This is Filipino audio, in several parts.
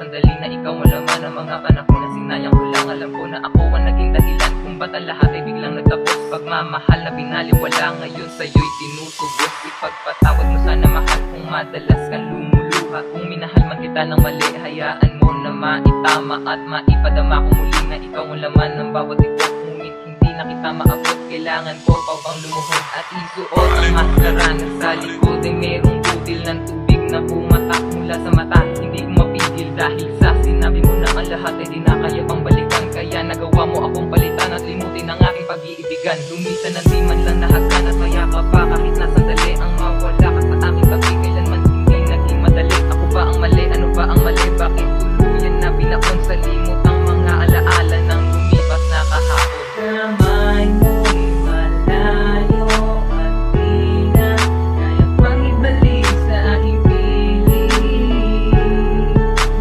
sandali na ikaw ang laman ng mga panahon na sinayang ko lang. Alam ko na ako ang naging dahilan kung ba't ang lahat ay biglang nagtapos. Pagmamahal na binaliwala, ngayon sa'yo'y tinutubos. Ipagpatawad mo sana mahal kung madalas kang lumuluha. Kung minahal man kita ng mali, hayaan mo na maitama at maipadama ko muli na ikaw ang laman ng bawat ito. Ngunit hindi na kita maabot, kailangan ko pa bang lumuhod at isuot ang maskara na sa likod ay merong budil ng tubig na pumatak mula sa mata. Hindi ko mapigil dahil sa sinabi mo na ang lahat ay di na kaya pang balikan. Kaya nagawa mo akong palitan at limutin ang aking pag-iibigan. Lumisan ng di man lang nahagan at mayaka pa kahit na sandali ang mawala ka sa aking tabi. Kailanman hindi naging madali. Ako ba ang mali? Ano ba ang mali? Bakit tuluyan na binaon sa limot ang mga alaala ng lumipas na kahapon? Kamay mo'y malayo at di na kaya pang ibalik sa aking piling.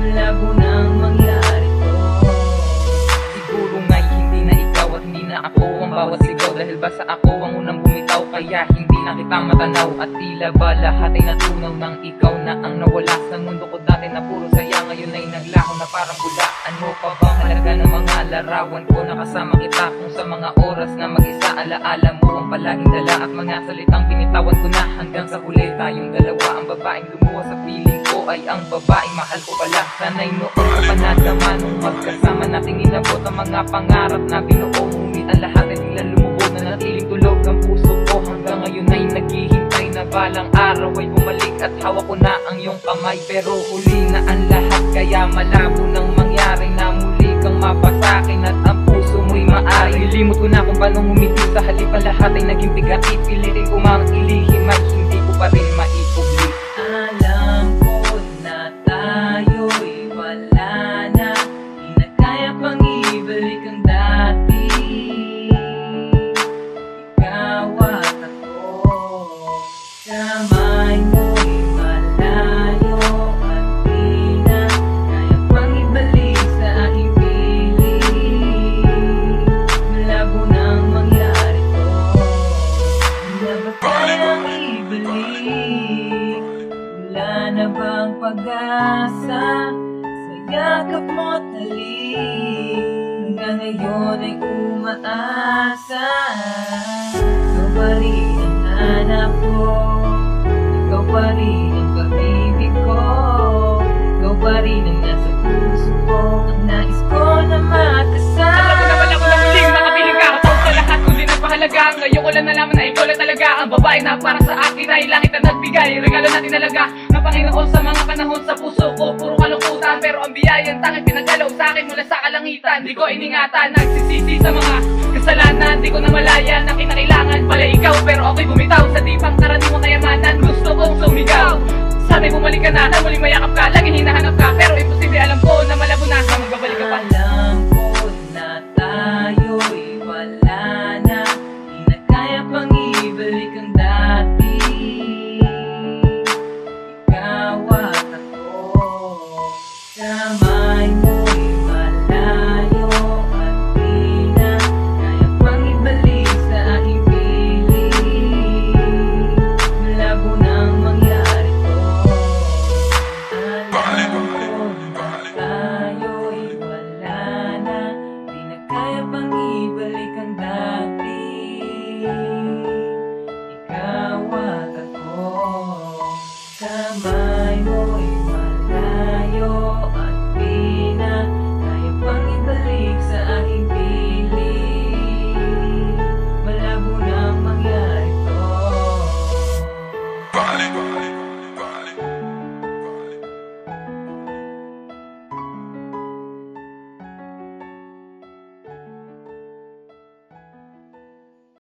Malabo nang mangyari to. Siguro nga'y hindi na ikaw at hindi na ako ang bawat sigaw. Dahil basta ako ang unang bumitaw, kaya hindi na kita matanaw. At tila ba lahat ay natunaw nang ikaw na ang nawala sa mundo ko dati na puro saya. Ngayon ay naglaho na parang bula. Ano pa bang halaga ng mga larawan ko? Nakasama kita kung sa mga oras na mag-isa. Alaala mo ang palaging dala at mga salitang binitawan ko na. Hanggang sa huli tayong dalawa. Ang babaeng lumuha sa piling ko ay ang babaeng mahal ko pala. Sana'y noon ko pa nadama nung magkasama nating inabot ang mga pangarap na binuo. Ngunit ang lahat ay biglang lumubog na natiling tulog ang puso ko. Hanggang ngayon ay naghihintay na balang araw ay bumalik at hawak ko na ang iyong kamay. Pero huli na ang lahat kaya malabo nang mangyari na muli kang mapasakin at ang puso mo'y maari. Nilimot ko na kung paano humiti sa halip ang lahat ay naging bigat. Pilitin ko mang ilihim ay hindi ko pa rin maipugli. Alam ko na tayo'y wala na, di na kaya pang ibalik ang dati. Ikaw at ako, kamay mo'y malayo at di na kaya pang ibalik sa aking piling. Malabo nang mangyari to. Wala ba kayang ibalik? Wala na bang pag-asa sa yakap mo't halik? Hanggang ngayon ay umaasa. Ikaw pa rin ang hanap ko, ikaw pa rin ang pag-ibig ko, ikaw pa rin ang nasa puso ko, ang nais ko na makasama. Alam ko na wala ko na muling makapiling ka kapag sa lahat kung di nagpahalaga. Ngayon ko lang nalaman na ikaw lang talaga ang babae na para sa akin ay langit na nagbigay. Regalo natin talaga ng Panginoon sa mga panahon sa puso ko. Puro kalungkutan pero ang biyayang tanging pinagalaw sa akin mula sa kalangitan. Di ko iningatan, nagsisisi sa mga kasalanan. Di ko na malaya na kinakailangan pala ikaw. Pero ako'y bumitaw sa di pang karaniwang kayamanan. Gusto kong sumigaw, sabi bumalik ka na muling mayakap ka. Laging hinahanap ka pero imposible, alam ko na malabo na magbabalik ka pa. Alam ko na tayo'y wala na, di na kaya pang ibalik ang dati. Ikaw at ako, kamay mo